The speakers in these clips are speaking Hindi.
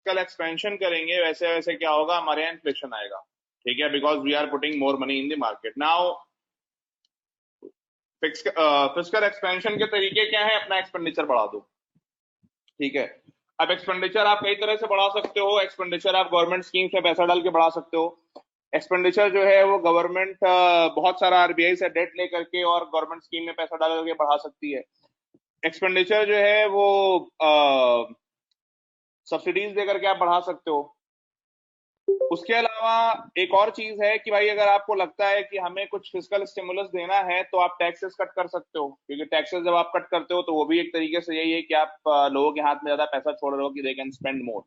फिस्कल एक्सपेंशन करेंगे वैसे वैसे क्या होगा, हमारे यहाँ इन्फ्लेशन आएगा। ठीक है, because we are putting more money in the market now. Fiscal expansion के तरीके क्या है? अपना एक्सपेंडिचर बढ़ा दो। ठीक है, अब एक्सपेंडिचर आप कई तरह से बढ़ा सकते हो। एक्सपेंडिचर आप गवर्नमेंट स्कीम से पैसा डाल के बढ़ा सकते हो। एक्सपेंडिचर जो है वो गवर्नमेंट बहुत सारा आरबीआई से डेट लेकर के और गवर्नमेंट स्कीम में पैसा डाल करके बढ़ा सकती है। एक्सपेंडिचर जो है वो सब्सिडीज दे करके आप बढ़ा सकते हो। उसके अलावा एक और चीज है कि भाई अगर आपको लगता है कि हमें कुछ फिजिकल स्टिमुलस देना है तो आप टैक्सेस कट कर सकते हो, क्योंकि टैक्सेस जब आप कट करते हो तो वो भी एक तरीके से यही है कि आप लोगों के हाथ में ज्यादा पैसा छोड़ रहे हो कि they can spend more.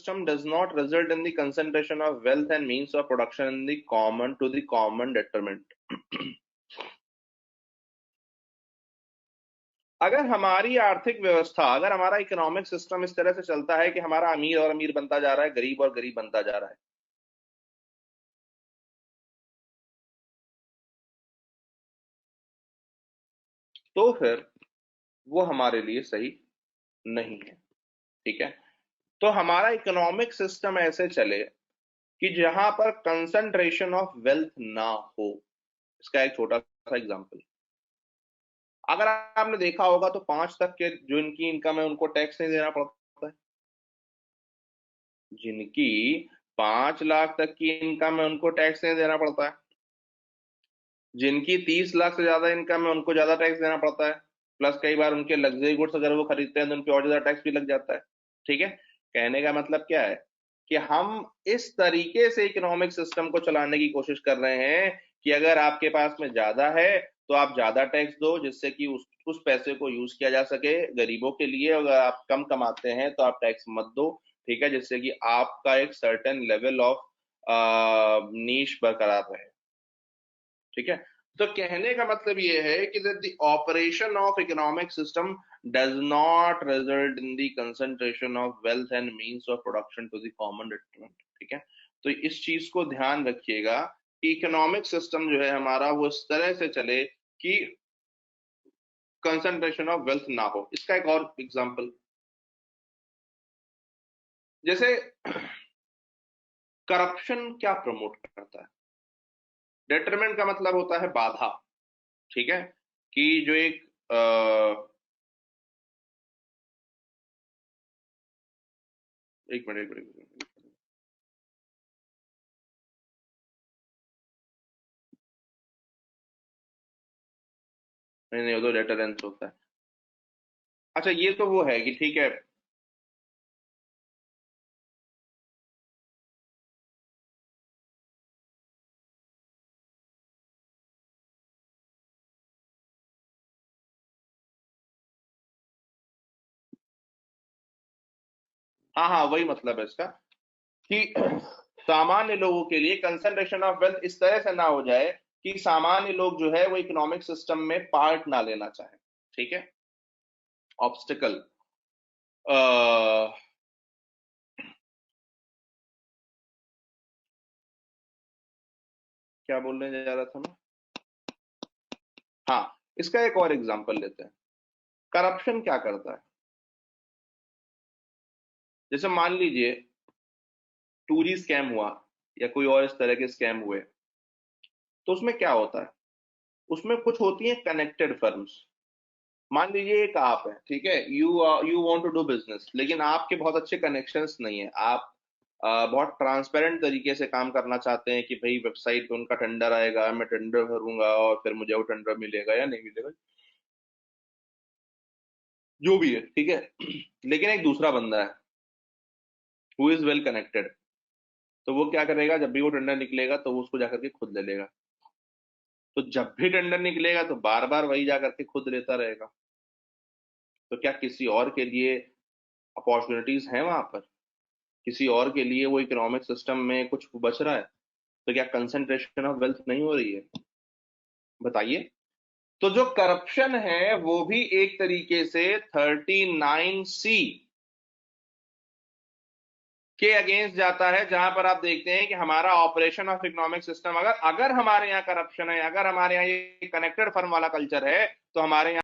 system does not result in the concentration of wealth and means of production in the common to the common detriment. अगर हमारी आर्थिक व्यवस्था, अगर हमारा इकोनॉमिक सिस्टम इस तरह से चलता है कि हमारा अमीर और अमीर बनता जा रहा है, गरीब और गरीब बनता जा रहा है, तो फिर वो हमारे लिए सही नहीं है। ठीक है, तो हमारा इकोनॉमिक सिस्टम ऐसे चले कि जहां पर कंसंट्रेशन ऑफ वेल्थ ना हो। इसका एक छोटा सा एग्जांपल, अगर आपने देखा होगा तो 5 तक के जो इनकी इनकम है उनको टैक्स नहीं देना पड़ता है। जिनकी 5 लाख तक की इनकम है उनको टैक्स नहीं देना पड़ता है। जिनकी 30 लाख से ज्यादा इनकम है उनको ज्यादा टैक्स देना पड़ता है। प्लस कई बार उनके लग्जरी गुड्स अगर वो खरीदते हैं तो उन पे और ज्यादा टैक्स भी लग जाता है। ठीक है, कहने का मतलब क्या है कि हम इस तरीके से इकोनॉमिक सिस्टम को चलाने की कोशिश कर रहे हैं कि अगर आपके पास में ज्यादा है तो आप ज्यादा टैक्स दो, जिससे कि उस पैसे को यूज किया जा सके गरीबों के लिए। अगर आप कम कमाते हैं तो आप टैक्स मत दो। ठीक है, जिससे कि आपका एक सर्टेन लेवल ऑफ नीश बरकरार रहे। ठीक है, तो कहने का मतलब ये है कि the operation of economic system does not result in the concentration of wealth and means of production to the common determinant. ठीक है, तो इस चीज को ध्यान रखिएगा कि इकोनॉमिक सिस्टम जो है हमारा वो इस तरह से चले कि कंसंट्रेशन ऑफ वेल्थ ना हो। इसका एक और एग्जांपल, जैसे करप्शन क्या प्रमोट करता है? डेटरमेंट का मतलब होता है बाधा। ठीक है, कि जो एक एक मिनट एक मिनट, नहीं नहीं, वो तो डेटरेंस होता है। अच्छा, ये तो वो है कि ठीक है, हाँ हाँ, वही मतलब है इसका कि सामान्य लोगों के लिए कंसंट्रेशन ऑफ वेल्थ इस तरह से ना हो जाए कि सामान्य लोग जो है वो इकोनॉमिक सिस्टम में पार्ट ना लेना चाहे। ठीक है, ऑब्स्टिकल, क्या बोलने जा रहा था मैं? हाँ, इसका एक और एग्जांपल लेते हैं। करप्शन क्या करता है? जैसे मान लीजिए टूरी स्कैम हुआ या कोई और इस तरह के स्कैम हुए, तो उसमें क्या होता है? उसमें कुछ होती है कनेक्टेड फर्म्स। मान लीजिए एक आप है, ठीक है, you want to do business, लेकिन आपके बहुत अच्छे कनेक्शंस नहीं है। आप बहुत ट्रांसपेरेंट तरीके से काम करना चाहते हैं कि भाई वेबसाइट पे उनका टेंडर आएगा, मैं टेंडर भरूंगा और फिर मुझे वो टेंडर मिलेगा या नहीं मिलेगा, जो भी है। ठीक है, लेकिन एक दूसरा बंदा है हु इज वेल कनेक्टेड, तो वो क्या करेगा, जब भी वो टेंडर निकलेगा तो वो उसको जाकर के खुद ले लेगा। तो जब भी टेंडर निकलेगा तो बार बार वही जाकर के खुद लेता रहेगा। तो क्या किसी और के लिए अपॉर्चुनिटीज हैं वहां पर? किसी और के लिए वो इकोनॉमिक सिस्टम में कुछ बच रहा है? तो क्या कंसंट्रेशन ऑफ वेल्थ नहीं हो रही है? बताइए। तो जो करप्शन है वो भी एक तरीके से 39C के अगेंस्ट जाता है, जहां पर आप देखते हैं कि हमारा ऑपरेशन ऑफ इकोनॉमिक सिस्टम, अगर अगर हमारे यहाँ करप्शन है, अगर हमारे यहाँ ये कनेक्टेड फर्म वाला कल्चर है, तो हमारे यहाँ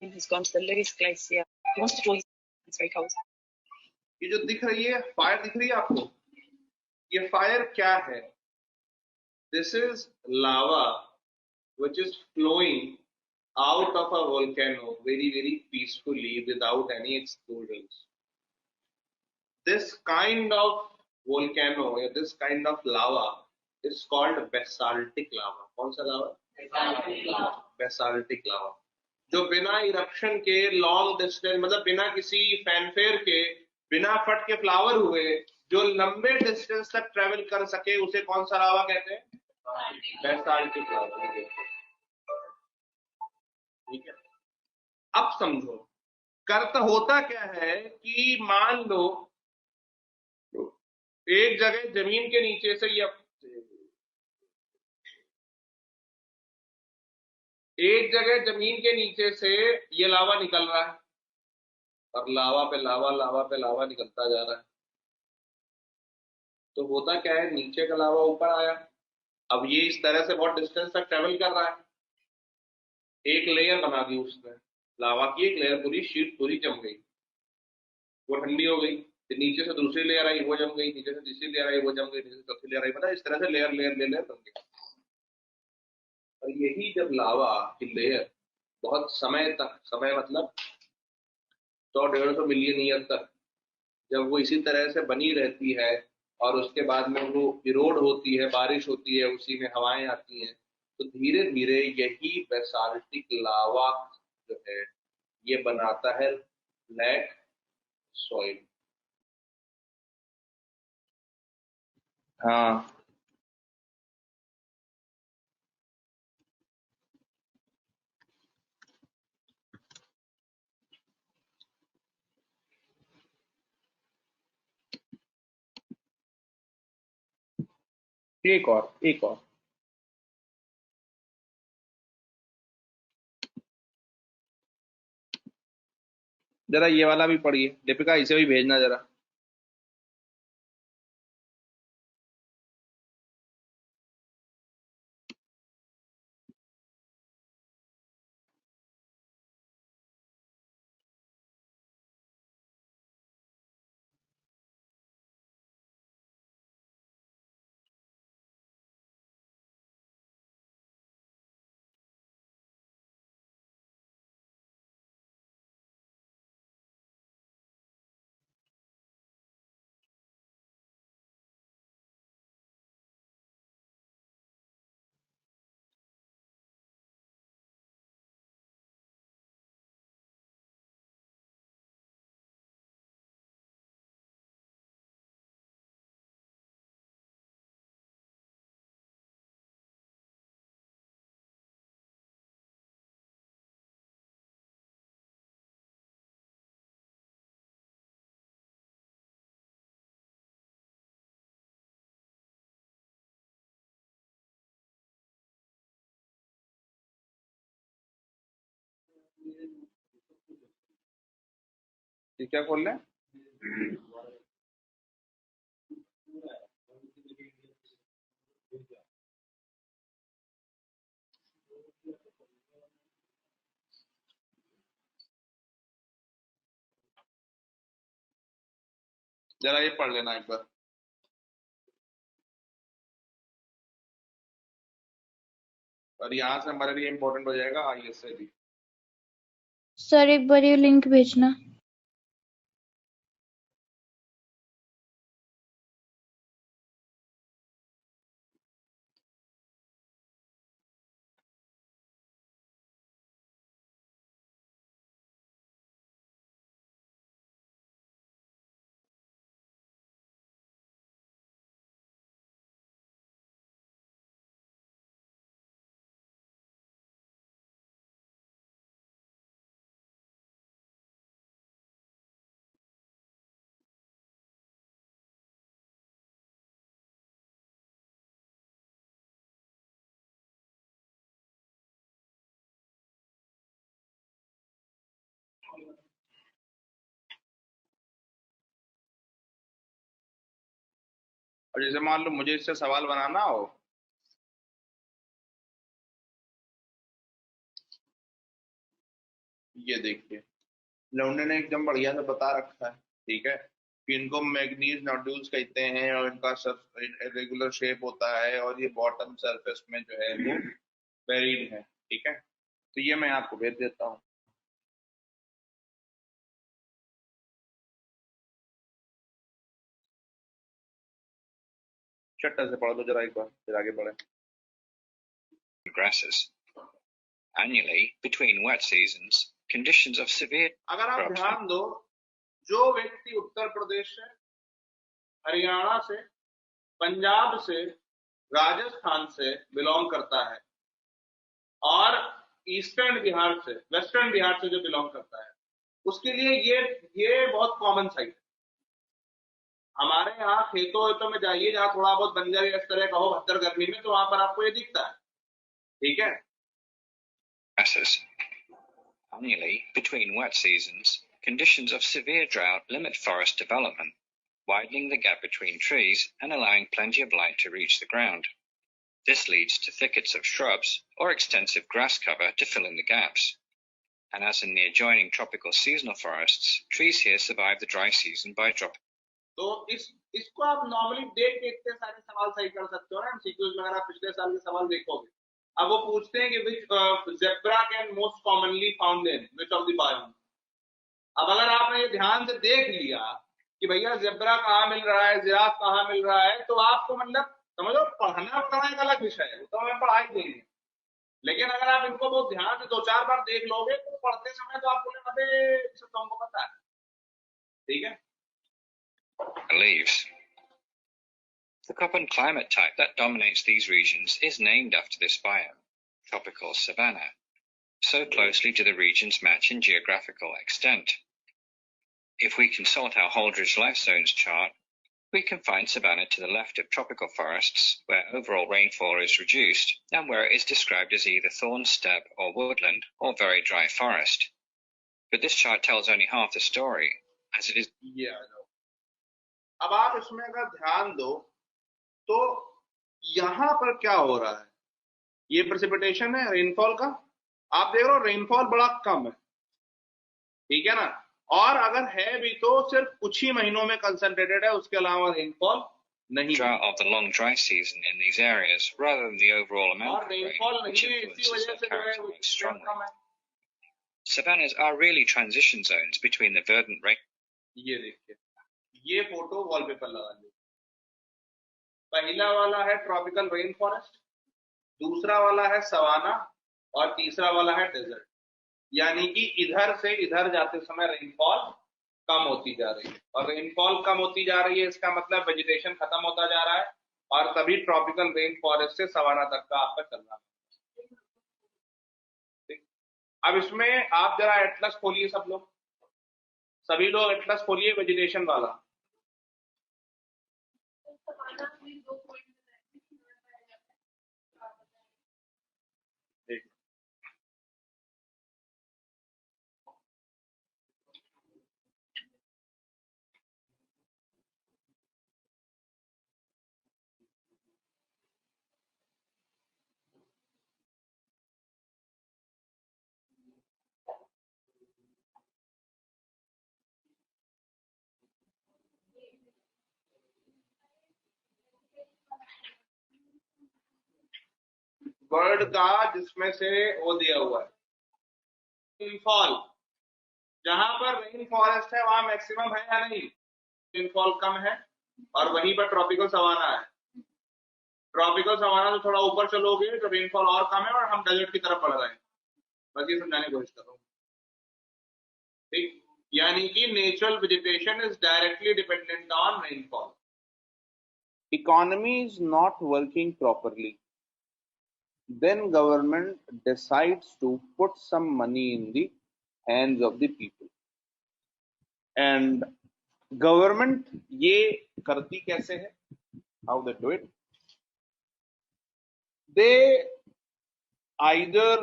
He's gone to the Lewis Glacier. He wants to draw his. It's very cold. ये जो दिख रही है फायर, दिख रही है आपको? ये फायर क्या है? This is lava which is flowing out of a volcano very peacefully without any explosions. This kind of volcano or this kind of lava is called basaltic lava. कौन सा लावा? Basaltic lava. जो बिना इरप्शन के लॉन्ग डिस्टेंस, मतलब बिना किसी फैनफेयर के, बिना फट के फ्लावर हुए, जो लंबे डिस्टेंस तक ट्रेवल कर सके, उसे कौन सा लावा कहते हैं? बैसाल्टिक लावा। ठीक है, अब समझो करता होता क्या है कि मान लो एक जगह जमीन के नीचे से ये एक जगह जमीन के नीचे से ये लावा निकल रहा है और लावा पे लावा लावा पे लावा निकलता जा रहा है। तो होता क्या है, नीचे का लावा ऊपर आया, अब ये इस तरह से बहुत डिस्टेंस तक ट्रेवल कर रहा है, एक लेयर बना दी उसने, लावा की एक लेयर, पूरी शीट पूरी जम गई, वो ठंडी हो गई, फिर नीचे से दूसरी लेयर आई वो जम गई, नीचे से तीसरी लेयर आई वो जम गई, नीचे से चौथी लेयर आई, पता है इस तरह से लेयर लेयर लेयर बन गई। और यही जब लावा की लेयर बहुत समय तक, समय मतलब 100-150 मिलियन ईयर तक, जब वो इसी तरह से बनी रहती है और उसके बाद में वो इरोड होती है, बारिश होती है, उसी में हवाएं आती हैं, तो धीरे धीरे यही बेसाल्टिक लावा जो है ये बनाता है लैक सॉइल। हाँ, एक और जरा ये वाला भी पढ़िए दीपिका, इसे भी भेजना जरा। ये क्या खोल रहे हैं? जरा ये पढ़ लेना एक बार। और यहाँ से हमारे लिए इम्पोर्टेंट हो जाएगा आईएएस से भी। सर एक बार ये लिंक भेजना। और जैसे मान लो मुझे इससे सवाल बनाना हो, ये देखिए लौंडे ने एकदम बढ़िया से बता रखा है, ठीक है, कि इनको मैग्नीज नोड्यूल्स कहते हैं और इनका सब रेगुलर शेप होता है और ये बॉटम सरफेस में जो है वो बेरिड है, ठीक है। तो ये मैं आपको भेज देता हूँ। चट्टा से पढ़ दो जरा एक बार, फिर आगे बढ़े। grasses. Annually, between wet seasons, conditions of severe अगर आप drought ध्यान दो, जो व्यक्ति उत्तर प्रदेश से, हरियाणा से, पंजाब से, राजस्थान से बिलोंग करता है और ईस्टर्न बिहार से, वेस्टर्न बिहार से जो बिलोंग करता है, उसके लिए ये बहुत कॉमन साइट है। हमारे यहाँ खेतों में जाइए जहाँ थोड़ा बहुत बंजर इस तरह का हो भद्दर गर्मी में, तो वहां पर आपको ये दिखता है। ठीक है। Annually, between wet seasons, conditions of severe drought limit forest development, widening the gap between trees and allowing plenty of light to reach the ground. This leads to thickets of shrubs or extensive grass cover to fill in the gaps. And as in the adjoining tropical seasonal forests, trees here survive the dry season by dropping. तो इसको आप नॉर्मली देख के इतने सारे सवाल सही कर सकते हो ना एमसीक्यूज में, अगर आप पिछले साल के सवाल देखोगे। अब वो पूछते हैं कि which zebra can most commonly found in which of the biome. अब अगर आपने ये ध्यान से देख लिया कि भैया ज़ेब्रा कहाँ मिल रहा है, जिराफ कहाँ मिल रहा है, तो आपको मतलब समझो पढ़ना एक अलग विषय है, तो हमें पढ़ाई देंगे। लेकिन अगर आप इनको बहुत ध्यान से 2-4 बार देख लोगे तो पढ़ते समय तो आपको अबे तुमको पता है। ठीक है। Leaves. The Köppen climate type that dominates these regions is named after this biome, tropical savanna. So closely do the regions match in geographical extent. If we consult our Holdridge Life Zones chart, we can find savanna to the left of tropical forests, where overall rainfall is reduced and where it is described as either thorn steppe or woodland or very dry forest. But this chart tells only half the story, as it is. अब आप इसमें अगर ध्यान दो तो यहां पर क्या हो रहा है, ये प्रेसिपिटेशन है रेनफॉल का। आप देख रहे हो रेनफॉल बड़ा कम है, ठीक है ना, और अगर है भी तो सिर्फ कुछ ही महीनों में कंसंट्रेटेड है, उसके अलावा रेनफॉल नहीं। Drought of the long dry season in these areas rather than the overall amount of rain, which influences their character most strongly. Savannas are really transition zones between the verdant rain. ये देखिए, ये फोटो वॉलपेपर लगा लीजिए। पहला वाला है ट्रॉपिकल रेन फॉरेस्ट, दूसरा वाला है सवाना और तीसरा वाला है डेजर्ट। यानी कि इधर से इधर जाते समय रेनफॉल कम होती जा रही है, और रेनफॉल कम होती जा रही है इसका मतलब वेजिटेशन खत्म होता जा रहा है, और तभी ट्रॉपिकल रेन फॉरेस्ट से सवाना तक का आपका चलना है। ठीक। अब इसमें आप जरा एटलस खोलिए, सब लोग, सभी लोग एटलस खोलिए वेजिटेशन वाला। वर्ड का जिसमें से वो दिया हुआ है रेनफॉल, जहां पर रेन फॉरेस्ट है वहां मैक्सिमम है या नहीं, रेनफॉल कम है, और वहीं पर ट्रॉपिकल सवाना है। ट्रॉपिकल सवाना से थोड़ा ऊपर चलोगे तो रेनफॉल और कम है, और हम डेजर्ट की तरफ बढ़ रहे हैं। बस ये समझाने की कोशिश कर रहा हूँ। ठीक, यानी कि natural vegetation is directly dependent on rainfall. Economy is not working properly, then government decides to put some money in the hands of the people, and government ये करती कैसे है, how they do it, they either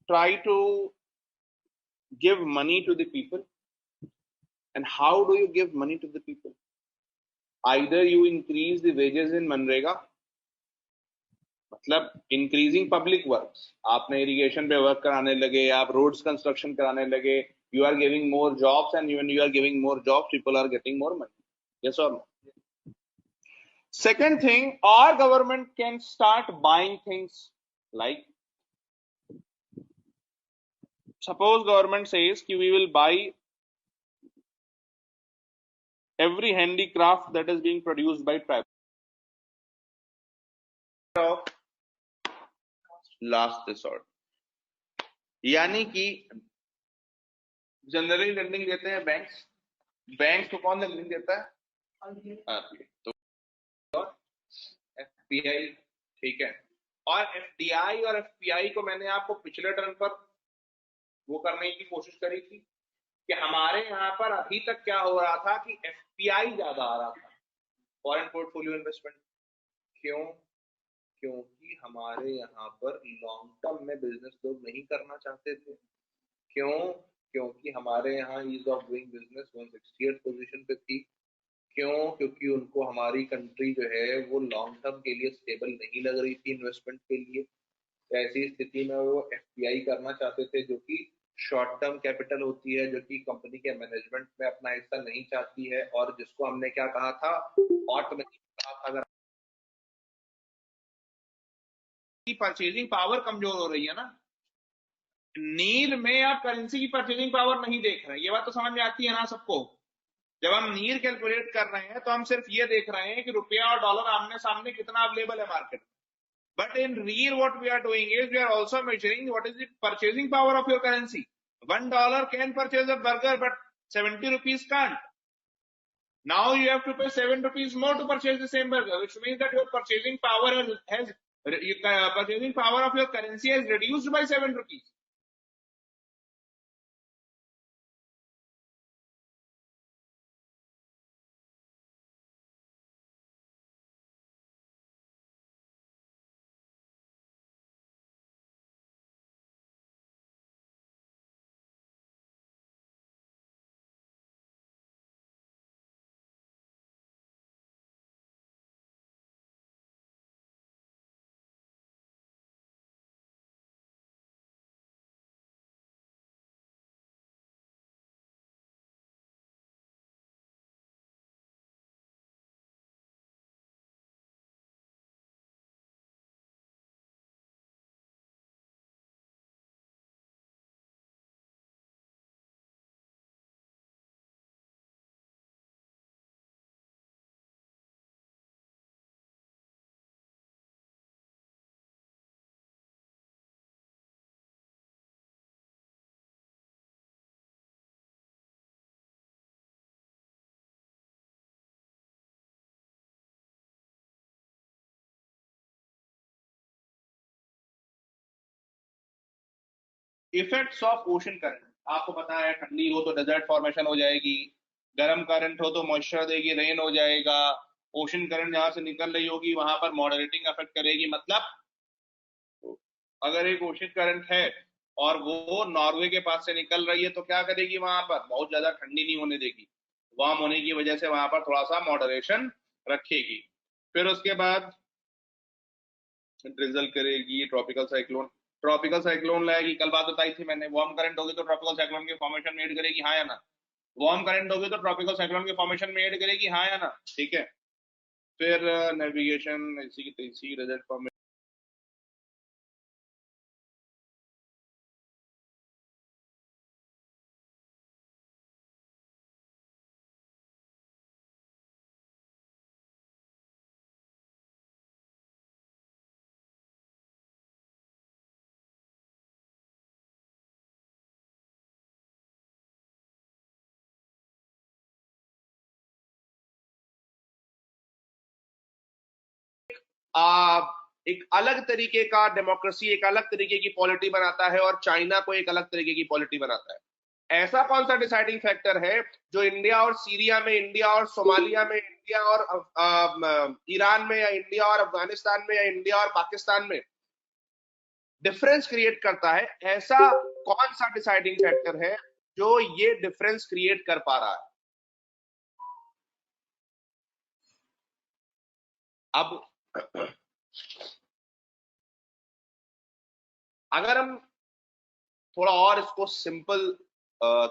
try to give money to the people, and how do you give money to the people? Either you increase the wages in Manrega, मतलब इंक्रीजिंग पब्लिक वर्क्स, आपने इरिगेशन पे वर्क कराने लगे, आप रोड्स कंस्ट्रक्शन कराने लगे, you are giving more jobs, and when you are giving more jobs people are getting more money. Yes और नो? सेकंड थिंग, और government can start buying things, like suppose government says कि we will buy every handicraft that is being produced by tribe last resort, यानी कि जनरली लेंडिंग देते हैं बैंक्स, बैंक्स को कौन लेंडिंग देता है? आरबीआई। तो एफपीआई, ठीक है, और एफडीआई और एफपीआई को मैंने आपको पिछले टर्म पर वो करने की कोशिश करी थी, कि हमारे यहाँ पर अभी तक क्या हो रहा था कि एफपीआई ज्यादा आ रहा था, फॉरेन पोर्टफोलियो इन्वेस्टमेंट। क्यों? क्योंकि हमारे यहाँ पर लॉन्ग टर्म में बिजनेस लोग नहीं करना चाहते थे। क्यों? क्योंकि हमारे यहाँ ease of doing business 168 position पे थी। क्यों? क्योंकि उनको हमारी कंट्री जो है वो लॉन्ग टर्म के लिए स्टेबल नहीं लग रही थी इन्वेस्टमेंट के लिए। तो ऐसी स्थिति में वो एफपीआई करना चाहते थे, जो कि शॉर्ट टर्म कैपिटल होती है, जो कि कंपनी के मैनेजमेंट में अपना हिस्सा नहीं चाहती है, और जिसको हमने क्या कहा था, हॉट नहीं कहा था। अगर परचेजिंग पावर कमजोर हो रही है ना, नीड में आप करेंसी की परचेजिंग पावर नहीं देख रहे हैं, ये बात तो समझ में आती है ना सबको। जब हम नीड कैलकुलेट कर रहे हैं तो हम सिर्फ ये देख रहे हैं कि रुपया और डॉलर आमने सामने कितना अवेलेबल है मार्केट में। But in real what we are doing is we are also measuring what is the purchasing power of your currency. $1 can purchase a burger but 70 rupees can't. Now you have to pay 7 rupees more to purchase the same burger, which means that your purchasing power has purchasing power of your currency has reduced by 7 rupees. Effects of ocean current, आपको पता है ठंडी हो तो डेजर्ट फॉर्मेशन हो जाएगी, गर्म करंट हो तो मॉइस्चर देगी, रेन हो जाएगा। ओशन करंट जहां से निकल रही होगी वहां पर मॉडरेटिंग इफेक्ट करेगी। मतलब अगर एक ओशन करंट है और वो नॉर्वे के पास से निकल रही है तो क्या करेगी, वहां पर बहुत ज्यादा ठंडी नहीं होने देगी, वार्म होने की वजह से वहां पर थोड़ा सा मॉडरेशन रखेगी। फिर उसके बाद ड्रिजल करेगी, ट्रॉपिकल साइक्लोन लाएगी। कल बात बताई थी मैंने, वार्म करंट होगी तो ट्रॉपिकल साइक्लोन के फॉर्मेशन में एड करेगी, हाँ या ना। वार्म करंट होगी तो ट्रॉपिकल साइक्लोन के फॉर्मेशन में एड करेगी, हाँ या ना। ठीक है। फिर नेविगेशन, इसी रिजल्ट फॉर्मेशन। एक अलग तरीके का डेमोक्रेसी, एक अलग तरीके की पॉलिटी बनाता है, और चाइना को एक अलग तरीके की पॉलिटी बनाता है। ऐसा कौन सा डिसाइडिंग फैक्टर है जो इंडिया और सीरिया में, इंडिया और सोमालिया में, इंडिया और ईरान में, या इंडिया और अफगानिस्तान में, या इंडिया और पाकिस्तान में डिफरेंस क्रिएट करता है? ऐसा कौन सा डिसाइडिंग फैक्टर है जो ये डिफरेंस क्रिएट कर पा रहा है? अब अगर हम थोड़ा और इसको सिंपल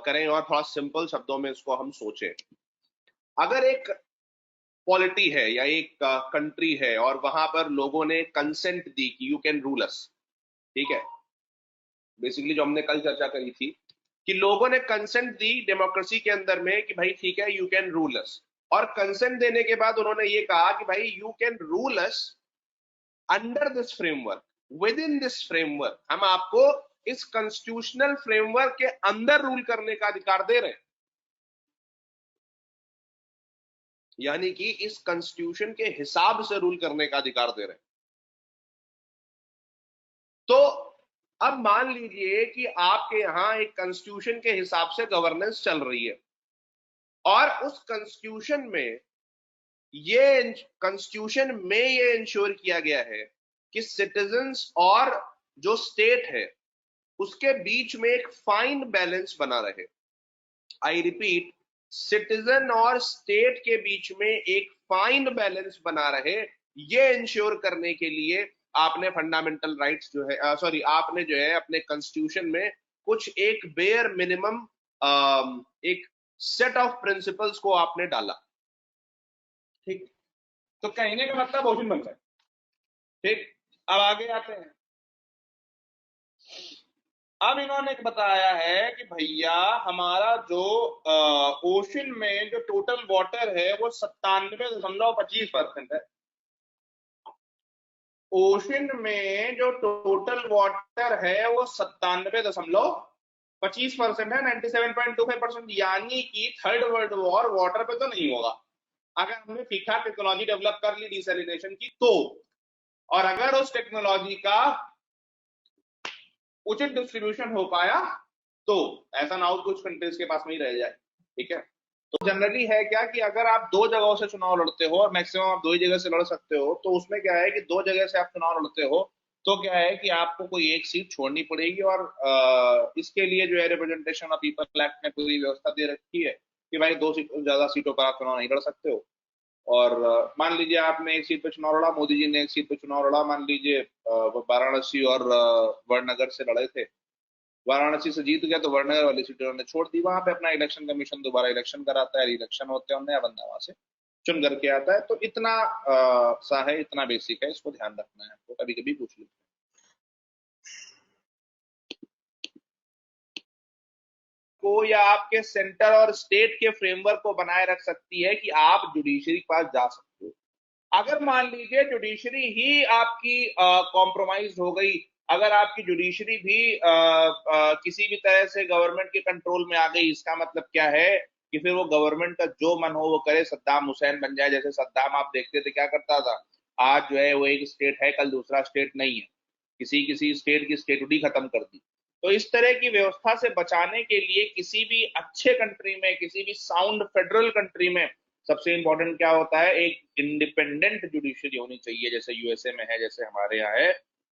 करें और थोड़ा सिंपल शब्दों में इसको हम सोचें, अगर एक पॉलिटी है या एक कंट्री है और वहां पर लोगों ने कंसेंट दी कि यू कैन रूल अस, ठीक है, बेसिकली जो हमने कल चर्चा करी थी कि लोगों ने कंसेंट दी डेमोक्रेसी के अंदर में कि भाई ठीक है यू कैन रूल अस, और कंसेंट देने के बाद उन्होंने ये कहा कि भाई you can rule us under this framework, with in this framework, हम आपको इस कॉन्स्टिट्यूशनल फ्रेमवर्क के अंदर रूल करने का अधिकार दे रहे हैं। यानी कि इस कॉन्स्टिट्यूशन के हिसाब से रूल करने का अधिकार दे रहे हैं। तो अब मान लीजिए कि आपके यहाँ एक कॉन्स्टिट्यूशन के हिसाब से गवर्नेंस चल रही है और उस कॉन्स्टिट्यूशन में ये इंश्योर किया गया है कि सिटीजन्स और जो स्टेट है उसके बीच में एक फाइन बैलेंस बना रहे। आई रिपीट, सिटीजन और स्टेट के बीच में एक फाइन बैलेंस बना रहे, ये इंश्योर करने के लिए आपने फंडामेंटल राइट्स जो है आपने जो है अपने कॉन्स्टिट्यूशन में कुछ एक बेयर मिनिमम एक सेट ऑफ प्रिंसिपल्स को आपने डाला। ठीक, तो कहने का मतलब ओशन बनता है। ठीक, अब आगे आते हैं। अब इन्होंने बताया है कि भैया हमारा जो ओशन में जो टोटल वाटर है वो 97.25% है। ओशन में जो टोटल वाटर है वो 97.25% है, 97.25%, यानी कि थर्ड वर्ल्ड वॉर वाटर पे तो नहीं होगा अगर हमने फीका टेक्नोलॉजी डेवलप कर ली डिसैलिनेशन की तो, और अगर उस टेक्नोलॉजी का उचित डिस्ट्रीब्यूशन हो पाया तो, ऐसा ना हो कुछ कंट्रीज के पास में ही रह जाए। ठीक है, तो जनरली है क्या कि अगर आप दो जगहों से चुनाव लड़ते हो और मैक्सिमम आप दो ही जगह से लड़ सकते हो, तो उसमें क्या है कि दो जगह से आप चुनाव लड़ते हो तो क्या है कि आपको कोई एक सीट छोड़नी पड़ेगी, और इसके लिए जो है रिप्रेजेंटेशन ऑफ पीपल एक्ट में पूरी व्यवस्था दे रखी है कि भाई दो ज्यादा सीटों पर आप चुनाव नहीं लड़ सकते हो। और मान लीजिए आपने एक सीट पे चुनाव लड़ा, मोदी जी ने एक सीट पे चुनाव लड़ा, मान लीजिए वाराणसी और वड़नगर से लड़े थे, वाराणसी से जीत गया तो वड़नगर वाली सीट उन्होंने छोड़ दी। वहां पे अपना इलेक्शन कमीशन दोबारा इलेक्शन कराता है, इलेक्शन होते हैं, नया बंदा वहां से चुन करके आता है। तो इतना सा है, इतना बेसिक है, इसको ध्यान रखना है आपको, कभी कभी पूछ लीजिए। को या आपके सेंटर और स्टेट के फ्रेमवर्क को बनाए रख सकती है कि आप जुडिशरी के पास जा सकते हो। अगर मान लीजिए जुडिशरी ही आपकी कॉम्प्रोमाइज हो गई, अगर आपकी जुडिशरी भी किसी भी तरह से गवर्नमेंट के कंट्रोल में आ गई, इसका मतलब क्या है कि फिर वो गवर्नमेंट का जो मन हो वो करे, सद्दाम हुसैन बन जाए। जैसे सद्दाम आप देखते थे क्या करता था, आज जो है वो एक स्टेट है, कल दूसरा स्टेट नहीं है, किसी किसी स्टेट की स्टेटुडी खत्म कर दी। तो इस तरह की व्यवस्था से बचाने के लिए किसी भी अच्छे कंट्री में, किसी भी साउंड फेडरल कंट्री में सबसे इंपॉर्टेंट क्या होता है, एक इंडिपेंडेंट जुडिशरी होनी चाहिए, जैसे यूएसए में है, जैसे हमारे यहाँ है।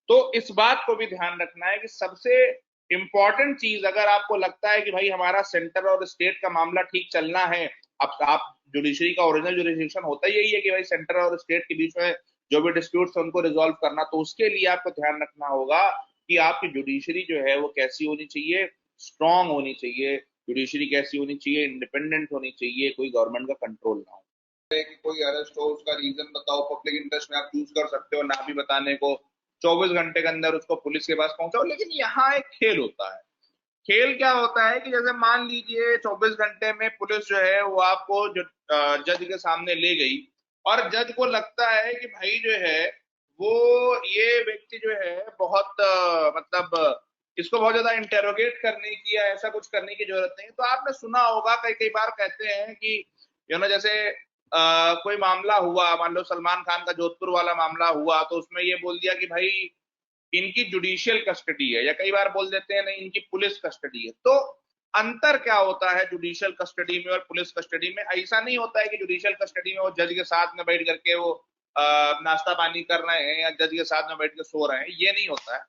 तो इस बात को भी ध्यान रखना है कि सबसे इंपॉर्टेंट चीज, अगर आपको लगता है कि भाई हमारा सेंटर और स्टेट का मामला ठीक चलना है, अब आप जुडिशरी का ओरिजिनल जुडिशरी होता यही है कि भाई सेंटर और स्टेट के बीच में जो भी डिस्प्यूट्स है उनको रिजॉल्व करना, तो उसके लिए आपको ध्यान रखना होगा कि आपकी जुडिशरी जो है वो कैसी होनी चाहिए, स्ट्रांग होनी चाहिए। जुडिशरी कैसी होनी चाहिए, इंडिपेंडेंट होनी चाहिए, कोई गवर्नमेंट का कंट्रोल ना हो। कि कोई अरेस्ट हो, उसका रीजन बताओ, पब्लिक इंटरेस्ट में आप चूज कर सकते हो ना भी बताने को, 24 घंटे के अंदर उसको पुलिस के पास पहुंचाओ। लेकिन यहाँ एक खेल होता है। खेल क्या होता है कि जैसे मान लीजिए 24 घंटे में पुलिस जो है वो आपको जज के सामने ले गई, और जज को लगता है कि भाई जो है वो ये व्यक्ति जो है बहुत मतलब इसको बहुत ज्यादा इंटेरोगेट करने की या ऐसा कुछ करने की जरूरत नहीं। तो आपने सुना होगा, कई कई बार कहते हैं कि जैसे कोई मामला हुआ, मान लो सलमान खान का जोधपुर वाला मामला हुआ, तो उसमें ये बोल दिया कि भाई इनकी जुडिशियल कस्टडी है, या कई बार बोल देते हैं नहीं इनकी पुलिस कस्टडी है। तो अंतर क्या होता है जुडिशियल कस्टडी में और पुलिस कस्टडी में? ऐसा नहीं होता है कि जुडिशियल कस्टडी में वो जज के साथ में बैठ करके वो नाश्ता पानी कर रहे हैं या जज के साथ में बैठ के सो रहे हैं, ये नहीं होता है।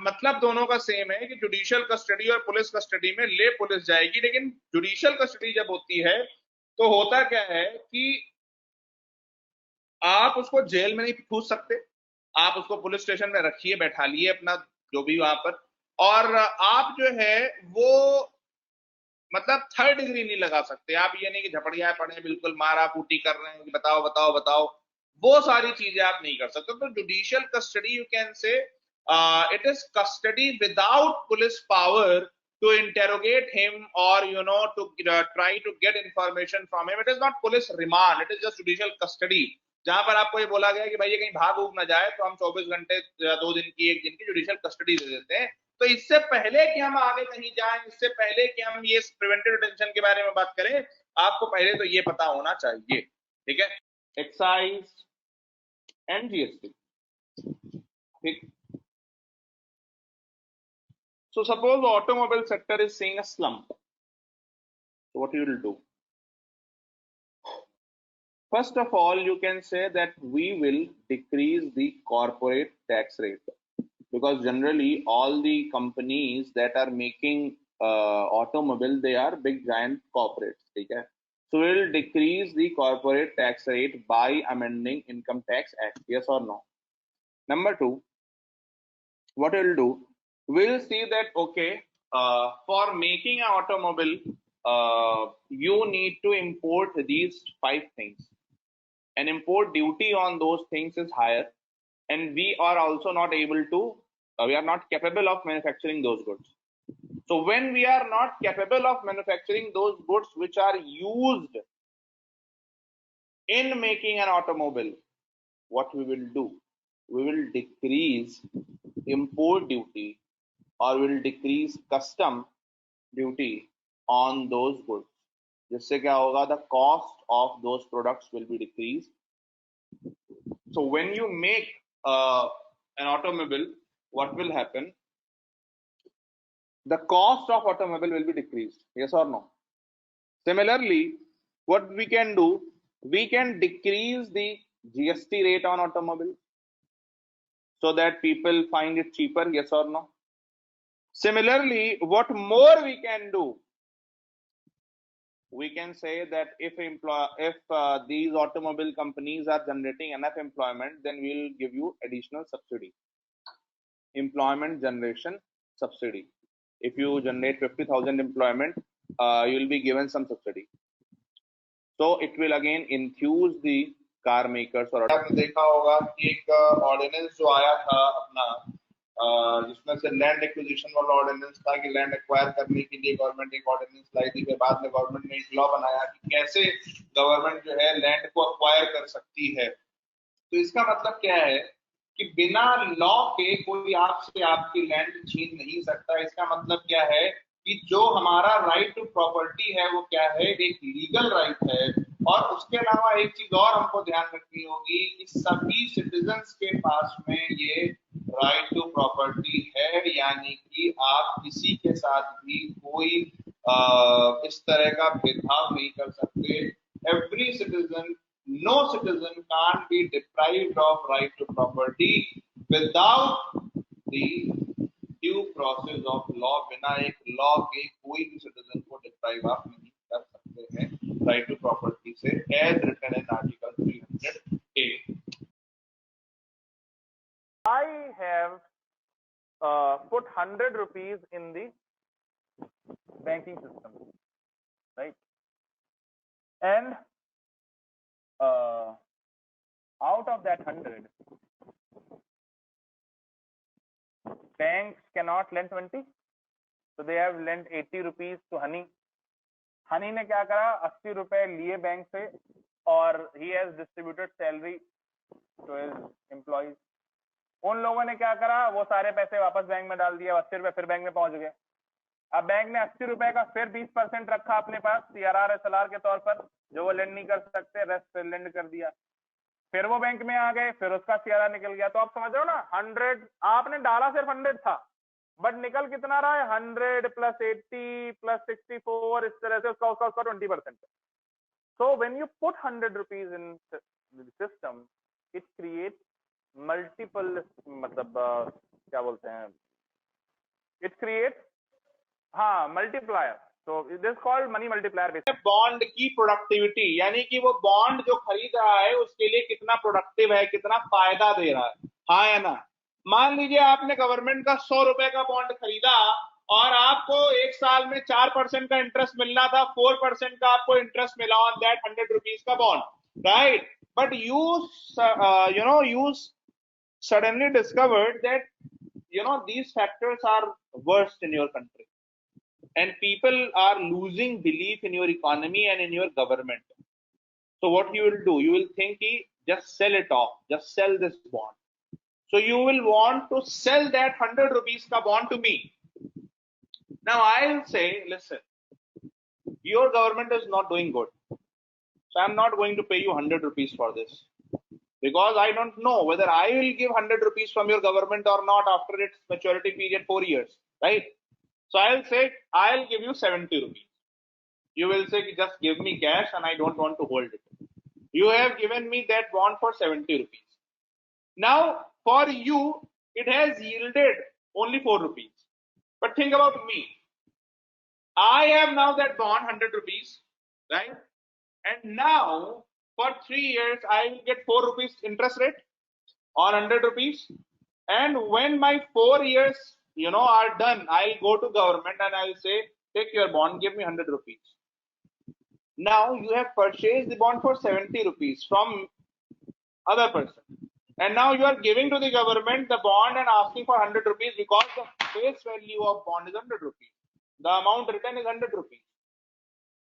मतलब दोनों का सेम है कि जुडिशियल कस्टडी और पुलिस कस्टडी में ले पुलिस जाएगी, लेकिन जुडिशियल कस्टडी जब होती है तो होता क्या है कि आप उसको जेल में नहीं पूछ सकते, आप उसको पुलिस स्टेशन में रखिए, बैठा लिए अपना जो भी वहां पर, और आप जो है वो मतलब थर्ड डिग्री नहीं लगा सकते। आप ये नहीं कि झपड़िया पड़े बिल्कुल मारा कूटी कर रहे हैं कि बताओ बताओ बताओ, वो सारी चीजें आप नहीं कर सकते। तो judicial custody you can say it is custody without police power to interrogate him or to try to get information from him. It is not police remand, it is just judicial custody, जहां पर आपको ये बोला गया कि भाई ये कहीं भाग उग ना जाए, तो हम 24 घंटे या 2 दिन की 1 दिन की जुडिशियल कस्टडी दे देते हैं। तो इससे पहले कि हम आगे कहीं जाएं, इससे पहले कि हम ये प्रिवेंटिव डिटेंशन के बारे में बात करें, आपको पहले तो ये पता होना चाहिए। ठीक है, एक्साइज एंड जीएसटी। ठीक, So suppose the automobile sector is seeing a slump. So what you will do? First of all, you can say that we will decrease the corporate tax rate, because generally all the companies that are making automobile, they are big giant corporates. Okay? So we will decrease the corporate tax rate by amending Income Tax Act. Yes or no? Number two, what we'll do, we'll see that okay, for making an automobile, you need to import these 5 things. And import duty on those things is higher, and we are also not able to, we are not capable of manufacturing those goods. So when we are not capable of manufacturing those goods which are used in making an automobile, what we will do? We will decrease import duty, or will decrease custom duty on those goods. जिससे क्या होगा? The cost of those products will be decreased. So when you make an automobile, what will happen? The cost of automobile will be decreased. Yes or no? Similarly, what we can do, we can decrease the GST rate on automobile so that people find it cheaper. Yes or no? Similarly, what more we can do? We can say that if these automobile companies are generating enough employment, then we will give you additional subsidy, employment generation subsidy. If you generate 50,000 employment, you will be given some subsidy. So it will again enthuse the car makers. और आपने देखा होगा कि एक ऑर्डिनेंस जो आया था अपना, जिसमें से लैंड एक्विजिशन वाला ऑर्डिनेंस था कि लैंड एक्वायर करने के लिए गवर्नमेंट एक ऑर्डिनेंस लाई थी, फिर बाद में गवर्नमेंट ने एक लॉ बनाया कि कैसे गवर्नमेंट जो है लैंड को एक्वायर कर सकती है। तो इसका मतलब क्या है कि बिना लॉ के कोई आपसे आपकी लैंड छीन नहीं सकता। इसका मतलब क्या है कि जो हमारा राइट टू प्रॉपर्टी है वो क्या है? एक लीगल राइट है। और उसके अलावा एक चीज और हमको ध्यान रखनी होगी कि सभी सिटीजन्स के पास में ये राइट टू प्रॉपर्टी है, यानी कि आप किसी के साथ भी कोई इस तरह का भेदभाव नहीं कर सकते। Every citizen, no citizen can't be deprived of right to property without the due process of law। बिना एक लॉ के कोई भी सिटीजन को डिप्राइव आप नहीं कर सकते हैं राइट टू प्रॉपर्टी से, as written in article 308। I have put 100 rupees in the banking system, right? And out of that 100, banks cannot lend 20, so they have lent 80 rupees to Honey. Honey ने क्या करा? 80 रुपए लिए बैंक से, और he has distributed salary to his employees। उन लोगों ने क्या करा? वो सारे पैसे वापस बैंक में डाल दिया, 80 रुपए फिर बैंक में पहुंच गए। अब बैंक ने 80 रुपए का फिर 20% रखा अपने पास CRR SLR के तौर पर, जो वो लेंड नहीं कर सकते, रेस्ट फिर लेंड कर दिया। फिर वो बैंक में आ गए, फिर उसका CRR निकल गया। तो आप समझ रहे हो ना, 100 आपने डाला सिर्फ 100 था, बट निकल कितना रहा है? 100 + 80 + 64, इस तरह से उसका 20%। So when you put 100 rupees in the system, it creates multiple, मतलब क्या बोलते हैं, it creates multiplier। So it is called money multiplier। Bond की प्रोडक्टिविटी, यानी कि वो बॉन्ड जो खरीद रहा है उसके लिए कितना प्रोडक्टिव है, कितना फायदा दे रहा है, हाँ या ना? मान लीजिए आपने गवर्नमेंट का 100 रुपए का बॉन्ड खरीदा और आपको एक साल में 4% का इंटरेस्ट मिलना था, 4% का आपको इंटरेस्ट मिला ऑन दैट 100 रुपीज का bond, right? But you suddenly discovered that these factors are worst in your country, and people are losing belief in your economy and in your government. So what you will do? You will think, just sell it off, just sell this bond. So you will want to sell that 100 rupees ka bond to me. Now I'll say, listen, your government is not doing good, so I'm not going to pay you 100 rupees for this, because I don't know whether I will give 100 rupees from your government or not after its maturity period 4 years, right? So I'll say I'll give you 70 rupees. You will say just give me cash and I don't want to hold it. You have given me that bond for 70 rupees. Now for you it has yielded only 4 rupees. But think about me. I have now that bond 100 rupees, right? And now for 3 years I will get 4 rupees interest rate on 100 rupees. And when my 4 years are done, I'll go to government and I'll say, take your bond, give me 100 rupees. Now you have purchased the bond for 70 rupees from other person. And now you are giving to the government the bond and asking for 100 rupees because the face value of bond is 100 rupees. The amount written is 100 rupees.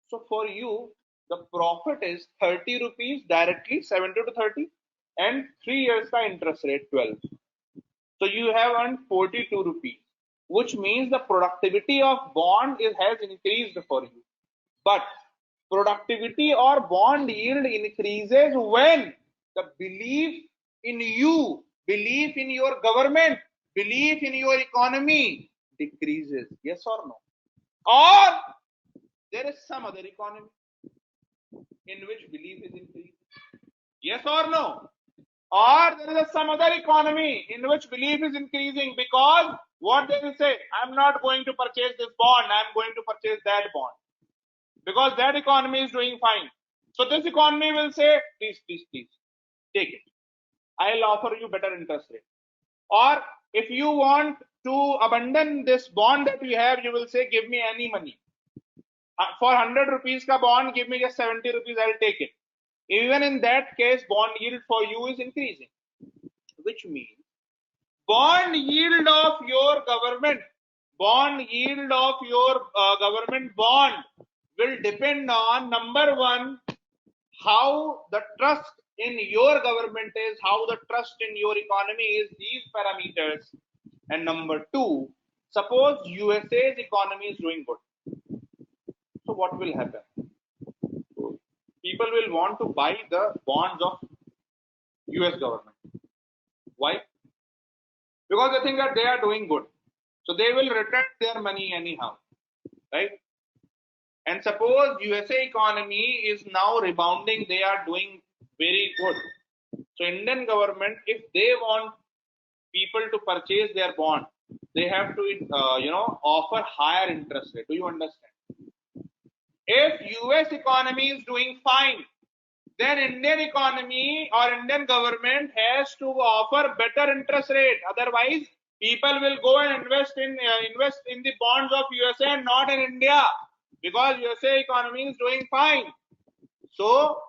So for you, the profit is 30 rupees directly, 70 to 30, and 3 years ka interest rate 12. So you have earned 42 rupees, which means the productivity of bond has increased for you. But productivity or bond yield increases when the belief in you, belief in your government, belief in your economy decreases. Yes or no? Or there is some other economy in which belief is increasing. Yes or no? Or there is some other economy in which belief is increasing because what they will say, I'm not going to purchase this bond, I'm going to purchase that bond because that economy is doing fine. So this economy will say, please, take it. I'll offer you better interest rate. Or if you want to abandon this bond that you have, you will say, give me any money. For 100 rupees ka bond, give me just 70 rupees, I'll take it. Even in that case, bond yield for you is increasing, which means bond yield of your government, bond yield of your government bond will depend on, number one, how the trust in your government is, how the trust in your economy is, these parameters. And number two, suppose USA's economy is doing good. So what will happen? People will want to buy the bonds of US government. Why? Because they think that they are doing good. So they will return their money anyhow, right? And suppose USA economy is now rebounding, they are doing very good. So Indian government, if they want people to purchase their bond, they have to, offer higher interest rate. Do you understand? If US economy is doing fine, then Indian economy or Indian government has to offer better interest rate. Otherwise, people will go and invest in the bonds of USA and not in India because USA economy is doing fine. So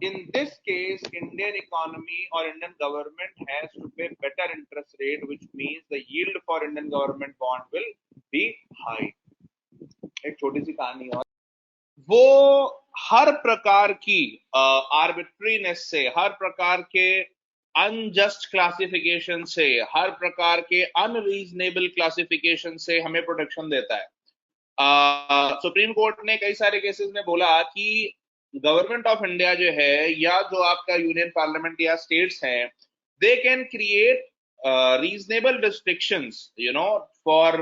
in this case, Indian economy or Indian government has to pay better interest rate, which means the yield for Indian government bond will be high. एक छोटी सी कहानी और वो हर प्रकार की आर्बिट्रीनेस से, हर प्रकार के अनजस्ट क्लासिफिकेशन से, हर प्रकार के अनरीजनेबल क्लासिफिकेशन से हमें प्रोटेक्शन देता है। सुप्रीम कोर्ट ने कई सारे केसेस में बोला कि गवर्नमेंट ऑफ इंडिया जो है या जो आपका यूनियन पार्लियामेंट या स्टेट्स हैं, they can create reasonable restrictions for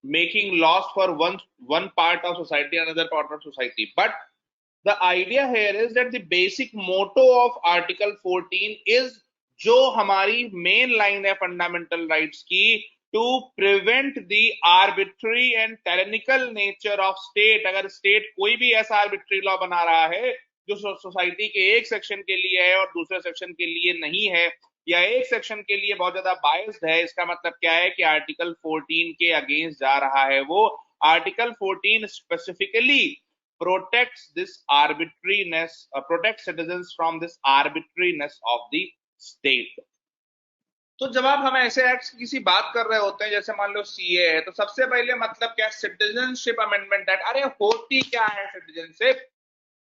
making laws for one part of society, another part of society. But the idea here is that the basic motto of Article 14 is जो हमारी main line है fundamental rights की, to prevent the arbitrary and tyrannical nature of state. अगर state कोई भी ऐसा arbitrary law बना रहा है जो सोसाइटी के एक सेक्शन के लिए है और दूसरे सेक्शन के लिए नहीं है, या एक सेक्शन के लिए बहुत ज्यादा बायस्ड है, इसका मतलब क्या है कि आर्टिकल 14 के अगेंस्ट जा रहा है। वो article 14 specifically protects this arbitrariness, protect citizens from this arbitrariness of the state. तो जब आप हम ऐसे एक्ट की बात कर रहे होते हैं, जैसे मान लो सीए है, तो सबसे पहले मतलब क्या, सिटीजनशिप अमेंडमेंट एक्ट। अरे होती क्या है सिटीजनशिप,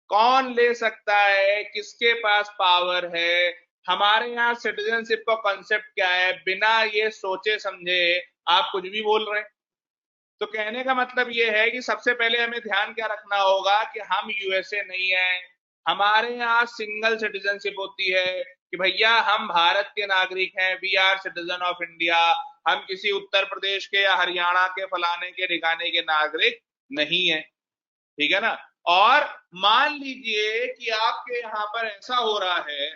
कौन ले सकता है, किसके पास पावर है, हमारे यहाँ सिटीजनशिप का कॉन्सेप्ट क्या है, बिना ये सोचे समझे आप कुछ भी बोल रहे हैं। तो कहने का मतलब ये है कि सबसे पहले हमें ध्यान क्या रखना होगा कि हम यूएसए नहीं है, हमारे यहाँ सिंगल सिटीजनशिप होती है कि भैया हम भारत के नागरिक हैं, we are citizen of India, हम किसी उत्तर प्रदेश के या हरियाणा के फलाने के ठिकाने के नागरिक नहीं है, ठीक है ना। और मान लीजिए कि आपके यहां पर ऐसा हो रहा है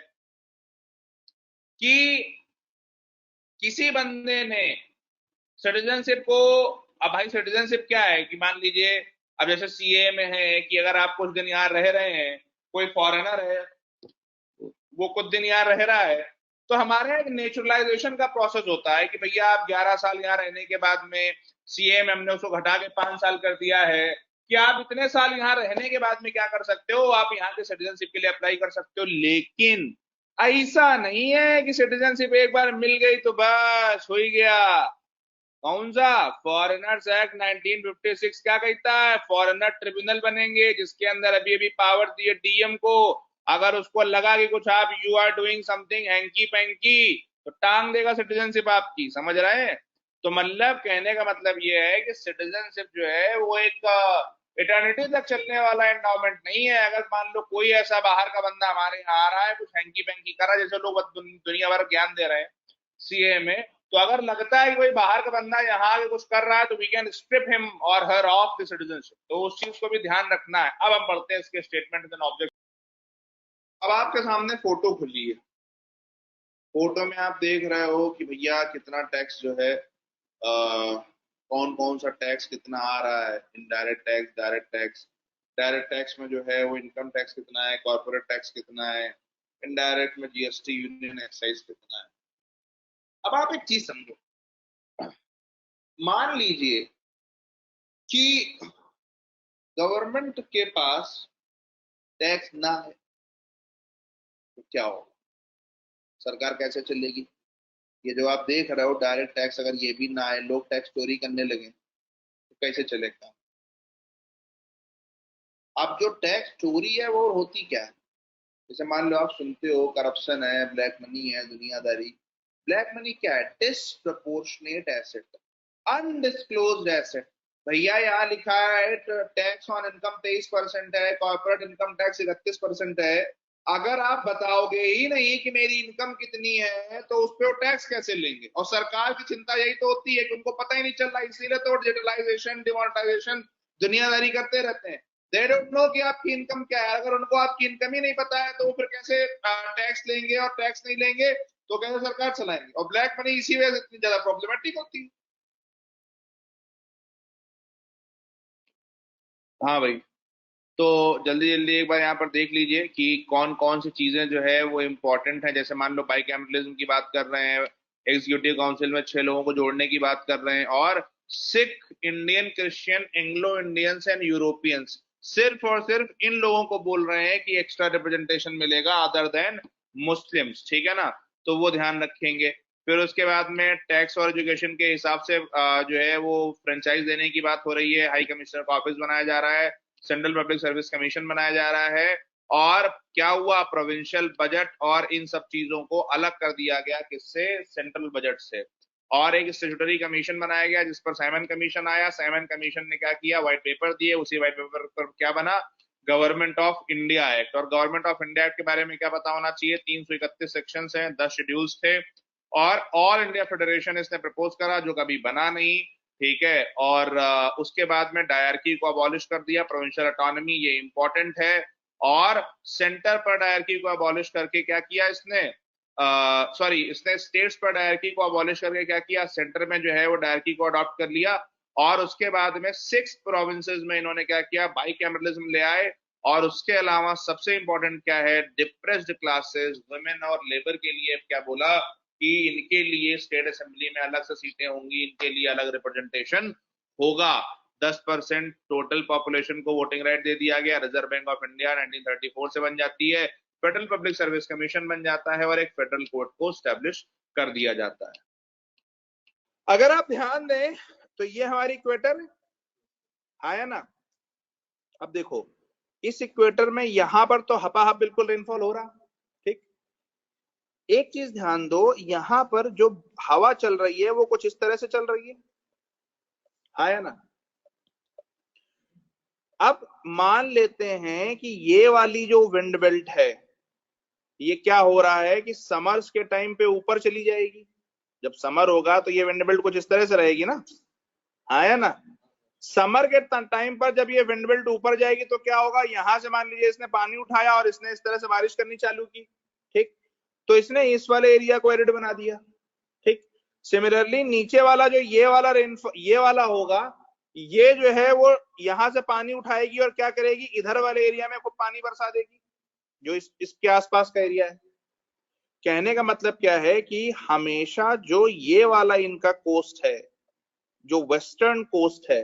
कि किसी बंदे ने सिटीजनशिप को, अब भाई सिटीजनशिप क्या है कि मान लीजिए अब जैसे सीए में है कि अगर आप कुछ दिन यहाँ रह रहे हैं, कोई फॉरेनर है वो कुछ दिन यहाँ रह रहा है, तो हमारे यहाँ एक नेचुरलाइजेशन का प्रोसेस होता है कि भैया आप 11 साल यहाँ रहने के बाद में सीए में हमने उसको घटा के 5 साल कर दिया है कि आप इतने साल यहाँ रहने के बाद में क्या कर सकते हो, आप यहाँ के सिटीजनशिप के लिए अप्लाई कर सकते हो। लेकिन ऐसा नहीं है कि सिटीजनशिप एक बार मिल गई तो बस हो ही गया। कौन सा फॉरेनर्स एक्ट 1956 क्या कहता है, फॉरेनर ट्रिब्यूनल बनेंगे जिसके अंदर अभी अभी पावर दिए डीएम को, अगर उसको लगा कि कुछ आप you are doing something hanky panky तो टांग देगा सिटीजनशिप आपकी, समझ रहे हैं। तो मतलब कहने का मतलब ये है कि सिटीजनशिप जो है वो एक इटर्निटी तक चलने वाला एंडाउमेंट नहीं है। अगर मान लो कोई ऐसा बाहर का बंदा हमारे यहाँ आ रहा है, कुछ हैंकी पैंकी कर रहा है, जैसे लोग दुनिया भर ज्ञान दे रहे हैं सीए में, तो अगर लगता है कि कोई बाहर का बंदा यहाँ आके कुछ कर रहा है तो वी कैन स्ट्रिप हिम और हर ऑफ द सिटीजनशिप। तो उस चीज को भी ध्यान रखना है। अब हम पढ़ते हैं इसके स्टेटमेंट एंड ऑब्जेक्ट। अब आपके सामने फोटो खुली है, फोटो में आप देख रहे हो कि भैया कितना टैक्स जो है, कौन कौन सा टैक्स कितना आ रहा है, indirect tax, direct tax. Direct tax में जो है वो इनकम टैक्स कितना है, कॉर्पोरेट टैक्स कितना है, इनडायरेक्ट में जीएसटी, यूनियन एक्साइज कितना है। अब आप एक चीज समझो, मान लीजिए कि गवर्नमेंट के पास टैक्स ना है तो क्या होगा, सरकार कैसे चलेगी। ये जो आप देख रहे हो डायरेक्ट टैक्स, अगर ये भी ना है, लोग टैक्स चोरी करने लगे तो कैसे चलेगा। अब जो टैक्स चोरी है वो होती क्या है, जैसे मान लो आप सुनते हो करप्शन है, ब्लैक मनी है, दुनियादारी। ब्लैक मनी क्या है, डिसप्रपोर्शनेट एसेट, अनडिस्क्लोज्ड एसेट। भैया यहाँ लिखा है टैक्स ऑन इनकम 23% है, कॉर्पोरेट इनकम टैक्स 31% है। अगर आप बताओगे ही नहीं कि मेरी इनकम कितनी है तो उस पर वो टैक्स कैसे लेंगे। और सरकार की चिंता यही तो होती है कि उनको पता ही नहीं चल रहा, इसीलिए तो डिजिटलाइजेशन, डिमोनेटाइजेशन, दुनियादारी करते रहते हैं। दे डोंट नो कि आपकी इनकम क्या है। अगर उनको आपकी इनकम ही नहीं पता है तो वो फिर कैसे टैक्स लेंगे, और टैक्स नहीं लेंगे तो कैसे सरकार चलाएंगे। और ब्लैक मनी इसी वजह से इतनी ज्यादा प्रॉब्लमेटिक होती है। हाँ भाई, तो जल्दी जल्दी एक बार यहाँ पर देख लीजिए कि कौन कौन सी चीजें जो है वो इम्पोर्टेंट है। जैसे मान लो बाइकैमेरलिज्म की बात कर रहे हैं, एग्जीक्यूटिव काउंसिल में 6 लोगों को जोड़ने की बात कर रहे हैं, और Sikh, Indian, Christian, Anglo Indians and Europeans, सिर्फ और सिर्फ इन लोगों को बोल रहे हैं कि एक्स्ट्रा रिप्रेजेंटेशन मिलेगा अदर देन मुस्लिम्स, ठीक है ना। तो वो ध्यान रखेंगे। फिर उसके बाद में टैक्स और एजुकेशन के हिसाब से जो है वो फ्रेंचाइज देने की बात हो रही है, हाई कमिश्नर का ऑफिस बनाया जा रहा है, सेंट्रल पब्लिक सर्विस कमीशन बनाया जा रहा है। और क्या हुआ, प्रोविंशियल बजट और इन सब चीजों को अलग कर दिया गया, किससे, सेंट्रल बजट से। और एक स्टैट्यूटरी कमीशन बनाया गया जिस पर साइमन कमीशन आया। साइमन कमीशन ने क्या किया, व्हाइट पेपर दिए, उसी व्हाइट पेपर पर क्या बना, गवर्नमेंट ऑफ इंडिया एक्ट। और गवर्नमेंट ऑफ इंडिया एक्ट के बारे में क्या पता होना चाहिए, 331 सेक्शंस हैं, 10 शेड्यूल्स थे, और ऑल इंडिया फेडरेशन इसने प्रपोज करा जो कभी बना नहीं, ठीक है। और उसके बाद में डायरकी को अबॉलिश कर दिया, प्रोविंशियल ऑटोनॉमी, ये इंपॉर्टेंट है। और सेंटर पर डायरकी को अबॉलिश करके क्या किया इसने, इसने स्टेट्स पर डायरकी को अबॉलिश करके क्या किया, सेंटर में जो है वो डायरकी को अडॉप्ट कर लिया। और उसके बाद में 6 प्रोविंसेस में इन्होंने क्या किया, बाइकैमरलिज्म ले आए। और उसके अलावा सबसे इंपॉर्टेंट क्या है, डिप्रेस्ड क्लासेस, वुमेन और लेबर के लिए क्या बोला कि इनके लिए स्टेट असेंबली में अलग से सीटें होंगी, इनके लिए अलग रिप्रेजेंटेशन होगा। 10% टोटल पॉपुलेशन को वोटिंग राइट दे दिया गया। रिजर्व बैंक ऑफ इंडिया 1934 से बन जाती है, फेडरल पब्लिक सर्विस कमीशन बन जाता है, और एक फेडरल कोर्ट को स्टैब्लिश कर दिया जाता है। अगर आप ध्यान दें तो ये हमारी इक्वेटर आया ना। अब देखो इस इक्वेटर में यहां पर तो हपाहप बिल्कुल रेनफॉल हो रहा, ठीक। एक चीज ध्यान दो, यहां पर जो हवा चल रही है वो कुछ इस तरह से चल रही है, आया ना। अब मान लेते हैं कि ये वाली जो विंड बेल्ट है ये क्या हो रहा है कि समर्स के टाइम पे ऊपर चली जाएगी, जब समर होगा तो ये विंड बेल्ट कुछ इस तरह से रहेगी ना, आया ना। समर के टाइम पर जब ये विंड बेल्ट ऊपर जाएगी तो क्या होगा, यहां से मान लीजिए इसने पानी उठाया और इसने इस तरह से बारिश करनी चालू की, ठीक, तो इसने इस वाले एरिया को एरिड बना दिया, ठीक। सिमिलरली नीचे वाला जो ये वाला होगा, ये जो है वो यहां से पानी उठाएगी और क्या करेगी, इधर वाले एरिया में खूब पानी बरसा देगी, जो इसके आसपास का एरिया है। कहने का मतलब क्या है कि हमेशा जो ये वाला इनका कोस्ट है, जो वेस्टर्न कोस्ट है,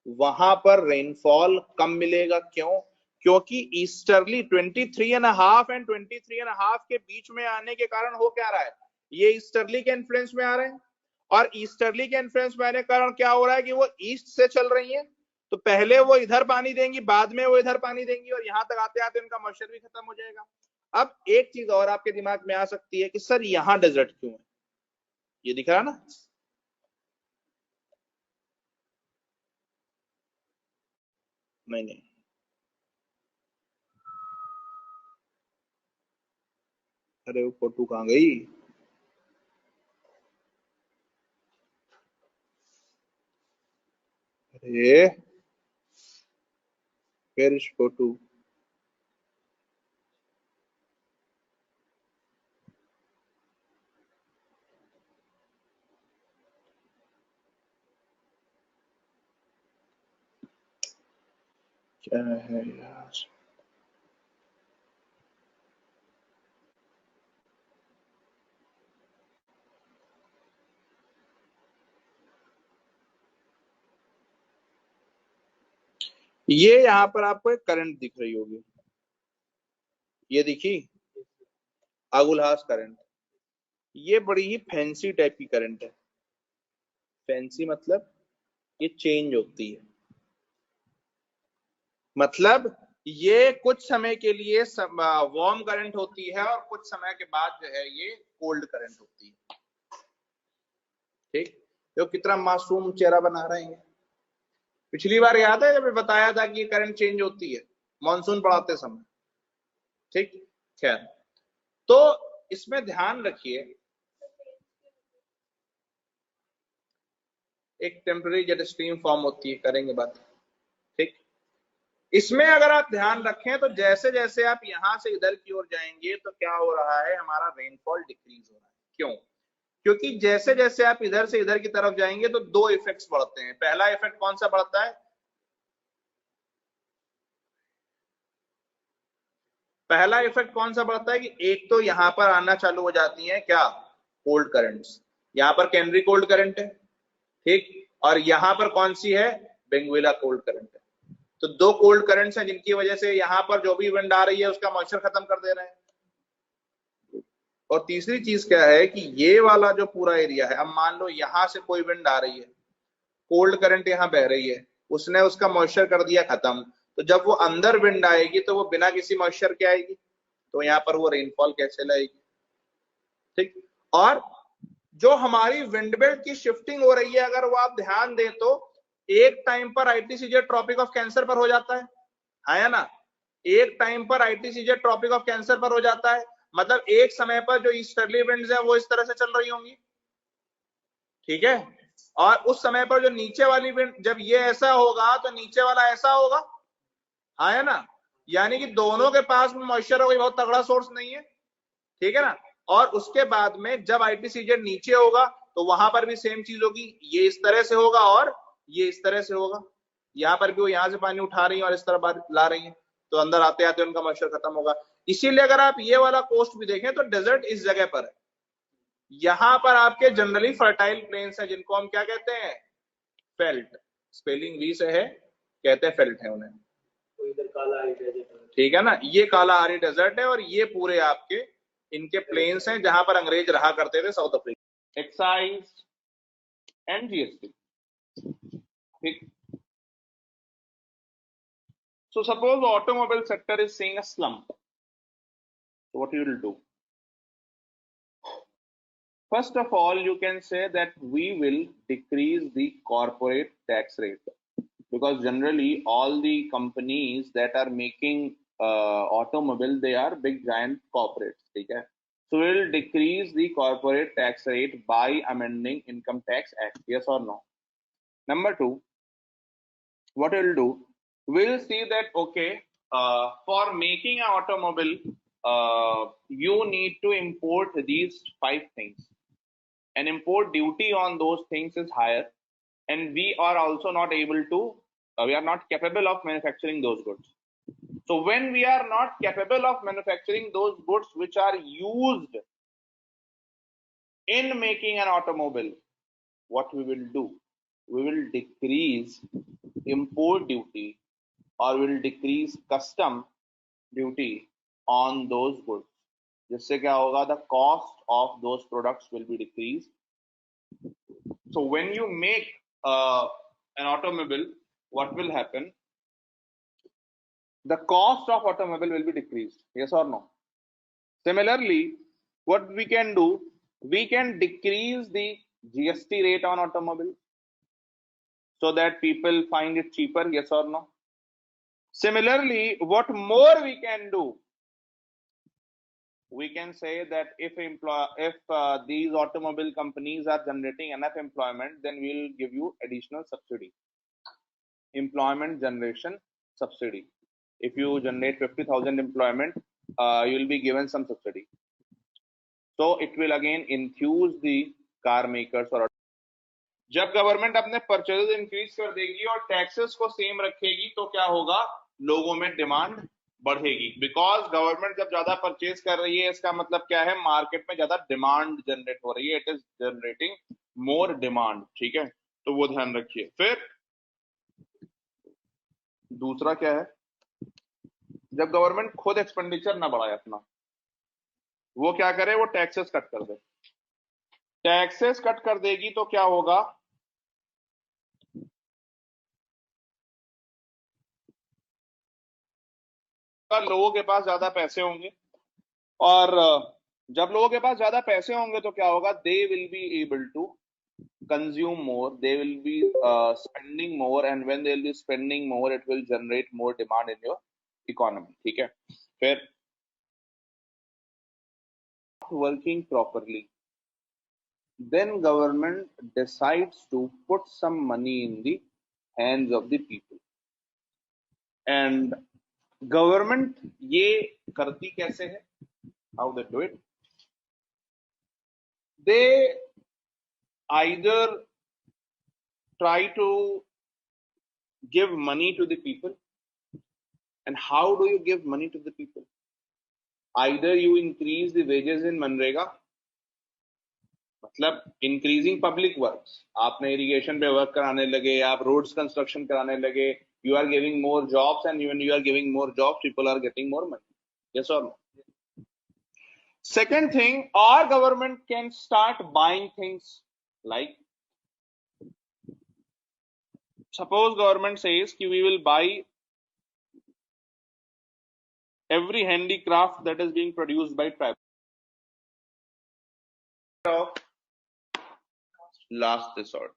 वहां पर रेनफॉल कम मिलेगा। क्यों? क्योंकि ईस्टर्ली 23.5 एंड 23.5 के बीच में आने के कारण हो क्या रहा है, ये ईस्टर्ली के इन्फ्लुएंस में आ रहे हैं, और ईस्टर्ली के इन्फ्लुएंस में आने के कारण क्या हो रहा है कि वो ईस्ट से चल रही है, तो पहले वो इधर पानी देंगी, बाद में वो इधर पानी देंगी, और यहां तक आते आते उनका मॉइस्चर भी खत्म हो जाएगा। अब एक चीज और आपके दिमाग में आ सकती है कि सर यहां डेजर्ट क्यों है, ये दिख रहा है ना, नहीं, अरे वो फोटो कहां गई, अरे वेयर इज फोटो, क्या है यार, ये यहां पर आपको एक करंट दिख रही होगी, ये दिखी, अगुलहास करंट, ये बड़ी ही फैंसी टाइप की करंट है। फैंसी मतलब ये चेंज होती है, मतलब ये कुछ समय के लिए वार्म करंट होती है और कुछ समय के बाद जो है ये कोल्ड करंट होती है, ठीक। तो कितना मासूम चेहरा बना रहे हैं, पिछली बार याद है जब मैं बताया था कि ये करंट चेंज होती है मॉनसून पढ़ाते समय, ठीक। खैर, तो इसमें ध्यान रखिए, एक टेम्पररी जेट स्ट्रीम फॉर्म होती है, करेंगे बात, ठीक। इसमें अगर आप ध्यान रखें तो जैसे जैसे आप यहां से इधर की ओर जाएंगे तो क्या हो रहा है, हमारा रेनफॉल डिक्रीज हो रहा है। क्यों? क्योंकि जैसे जैसे आप इधर से इधर की तरफ जाएंगे तो दो इफेक्ट्स बढ़ते हैं। पहला इफेक्ट कौन सा बढ़ता है, पहला इफेक्ट कौन सा बढ़ता है कि एक तो यहां पर आना चालू हो जाती है क्या, कोल्ड करंट्स, यहां पर कैनरी कोल्ड करंट है, ठीक, और यहां पर कौन सी है, बेंगुएला कोल्ड करंट है। तो दो कोल्ड करंट्स हैं जिनकी वजह से यहां पर जो भी विंड आ रही है उसका मॉइस्चर खत्म कर दे रहे हैं। और तीसरी चीज क्या है कि ये वाला जो पूरा एरिया है, अब मान लो यहां से कोई विंड आ रही है, कोल्ड करंट यहां बह रही है, उसने उसका मॉइस्चर कर दिया खत्म, तो जब वो अंदर विंड आएगी तो वो बिना किसी मॉइस्चर के आएगी, तो यहाँ पर वो रेनफॉल कैसे लाएगी, ठीक। और जो हमारी विंड बेल्ट की शिफ्टिंग हो रही है, अगर वो आप ध्यान दें तो एक टाइम पर आईटीसीजे ट्रॉपिक ऑफ कैंसर पर हो जाता है ना, एक टाइम पर आईटीसीजे ट्रॉपिक ऑफ कैंसर पर हो जाता है, मतलब एक समय पर जो ईस्टर्ली विंड्स है वो इस तरह से चल रही होंगी, ठीक है, और उस समय पर जो नीचे वाली विंड, जब ये ऐसा होगा तो नीचे वाला ऐसा होगा, है ना, यानी कि दोनों के पास में मॉइस्चर कोई बहुत तगड़ा सोर्स नहीं है, ठीक है ना। और उसके बाद में जब आईटीसीजे नीचे होगा तो वहां पर भी सेम चीज होगी, ये इस तरह से होगा और ये इस तरह से होगा, यहाँ पर भी वो यहाँ से पानी उठा रही है और इस तरह ला रही है, तो अंदर आते आते उनका मॉइस्चर खत्म होगा। इसीलिए अगर आप ये वाला कोस्ट भी देखें तो डेजर्ट इस जगह पर है, यहां पर आपके जनरली फर्टाइल प्लेन्स हैं जिनको हम क्या कहते हैं, फेल्ट, स्पेलिंग वी से है, कहते हैं फेल्ट है उन्हें, ठीक है ना। ये काला आरी डेजर्ट है और ये पूरे आपके इनके प्लेन्स हैं जहां पर अंग्रेज रहा करते थे, south Africa. Excise and GST, ठीक। So suppose the automobile sector is seeing a slump, so what you will do? First of all, you can say that we will decrease the corporate tax rate, because generally all the companies that are making automobile, they are big giant corporates, ठीक है। So we'll decrease the corporate tax rate by amending Income Tax Act. Yes or no? Number two, what we'll do, we'll see that, okay, for making an automobile, you need to import these 5 things. And import duty on those things is higher. And we are also not able to, we are not capable of manufacturing those goods. So when we are not capable of manufacturing those goods which are used in making an automobile, what we will do? We will decrease import duty or will decrease custom duty on those goods. जिससे क्या होगा? The cost of those products will be decreased. So when you make an automobile, what will happen? The cost of automobile will be decreased. Yes or no? Similarly, what we can do, we can decrease the GST rate on automobile so that people find it cheaper. Yes or no? Similarly, what more we can do? We can say that if these automobile companies are generating enough employment, then we'll give you additional subsidy. Employment generation subsidy. If you generate 50,000 employment, you will be given some subsidy. So it will again enthuse the car makers. और जब गवर्नमेंट अपने परचेजेस इंक्रीज कर देगी और टैक्सेस को सेम रखेगी तो क्या होगा? लोगों में डिमांड बढ़ेगी. बिकॉज गवर्नमेंट जब ज्यादा परचेज कर रही है, इसका मतलब क्या है? मार्केट में ज्यादा डिमांड जनरेट हो रही है. It is generating more demand. ठीक है, तो वो ध्यान रखिए. फिर दूसरा क्या है? जब गवर्नमेंट खुद एक्सपेंडिचर ना बढ़ाए अपना, वो क्या करे? वो टैक्सेस कट कर दे. टैक्सेस कट कर देगी तो क्या होगा? लोगों के पास ज्यादा पैसे होंगे और जब लोगों के पास ज्यादा पैसे होंगे तो क्या होगा? They will be able to consume more, they will be spending more, and when they will be spending more, it will generate more demand in your economy. ठीक है. फिर working properly, then government decides to put some money in the hands of the people. And government ये करती कैसे है? How they do it? They either try to give money to the people. And how do you give money to the people? Either you increase the wages in MNREGA, मतलब increasing public works. आपने irrigation पे work कराने लगे, आप roads construction कराने लगे, you are giving more jobs, and when you are giving more jobs, people are getting more money. Yes or no? Second thing, our government can start buying things like, suppose government says कि we will buy every handicraft that is being produced by tribal of last resort.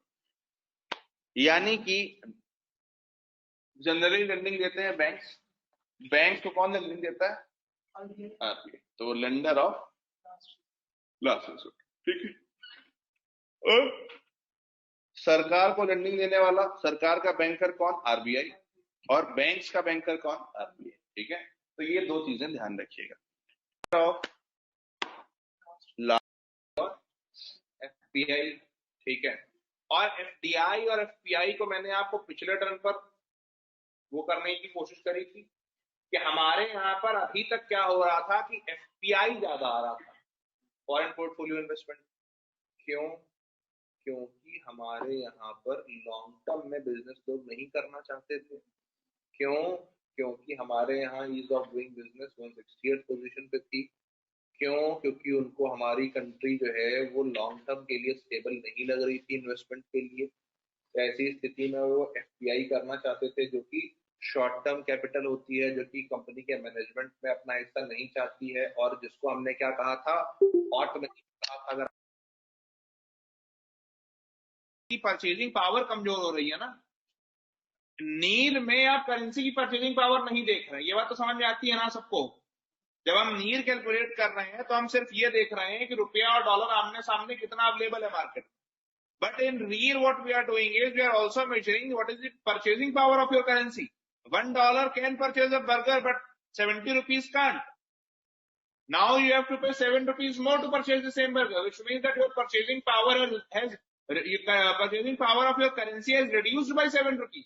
यानी कि जनरली लेंडिंग देते हैं बैंक्स. बैंक्स को कौन लेंडिंग देता है? आरबीआई. तो लेंडर ऑफ लास्ट रिसोर्ट. ठीक है. सरकार को लेंडिंग देने वाला, सरकार का बैंकर कौन? आरबीआई. और बैंक्स का बैंकर कौन? आरबीआई. ठीक है. तो ये दो चीजें ध्यान रखिएगा. एफपीआई. ठीक है. और एफडीआई और एफपीआई को मैंने आपको पिछले टर्म पर वो करने की कोशिश करी थी कि हमारे यहाँ पर अभी तक क्या हो रहा था कि एफपीआई ज्यादा आ रहा था, फॉरेन पोर्टफोलियो इन्वेस्टमेंट. क्यों? क्योंकि हमारे यहाँ पर लॉन्ग टर्म में बिजनेस लोग नहीं करना चाहते थे. क्यों? क्योंकि हमारे यहाँ ease of doing business 168 position पे थी. क्यों? क्योंकि उनको हमारी कंट्री जो है वो लॉन्ग टर्म के लिए स्टेबल नहीं लग रही थी इन्वेस्टमेंट के लिए. ऐसी स्थिति में वो एफपीआई करना चाहते थे, जो कि शॉर्ट टर्म कैपिटल होती है, जो कि कंपनी के मैनेजमेंट में अपना हिस्सा नहीं चाहती है, और जिसको हमने क्या कहा था? हॉट नहीं कहा था. अगर परचेजिंग पावर कमजोर हो रही है ना, नील में आप करेंसी की परचेजिंग पावर नहीं देख रहे. ये बात तो समझ में आती है ना सबको? जब हम नीर कैलकुलेट कर रहे हैं तो हम सिर्फ ये देख रहे हैं कि रुपया और डॉलर आमने सामने कितना अवेलेबल है मार्केट में. But in real, what we are doing is we are also measuring what is the purchasing power of your currency. $1 can purchase a burger, but 70 rupees can't. Now you have to pay 7 rupees more to purchase the same burger, which means that your purchasing power purchasing power of your currency has reduced by 7 rupees.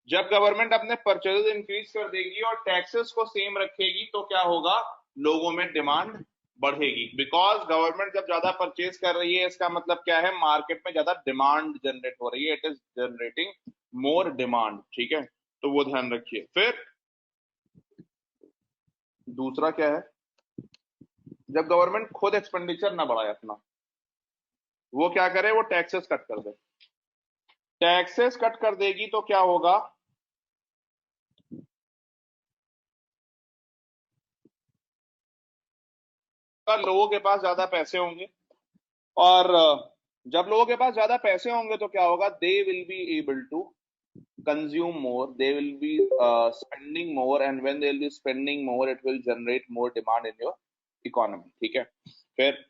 जब गवर्नमेंट अपने परचेजेस इंक्रीज कर देगी और टैक्सेस को सेम रखेगी तो क्या होगा, लोगों में डिमांड बढ़ेगी. बिकॉज गवर्नमेंट जब ज्यादा परचेज कर रही है इसका मतलब क्या है, मार्केट में ज्यादा डिमांड जनरेट हो रही है. It is generating more demand. ठीक है, तो वो ध्यान रखिए. फिर दूसरा क्या है, जब गवर्नमेंट खुद एक्सपेंडिचर ना बढ़ाए अपना, वो क्या करे, वो टैक्सेस कट कर दे. टैक्सेस कट कर देगी तो क्या होगा, लोगों के पास ज्यादा पैसे होंगे. और जब लोगों के पास ज्यादा पैसे होंगे तो क्या होगा, they will be able to consume more, they will be spending more, and when they will be spending more it will generate more demand in your economy. ठीक है. फिर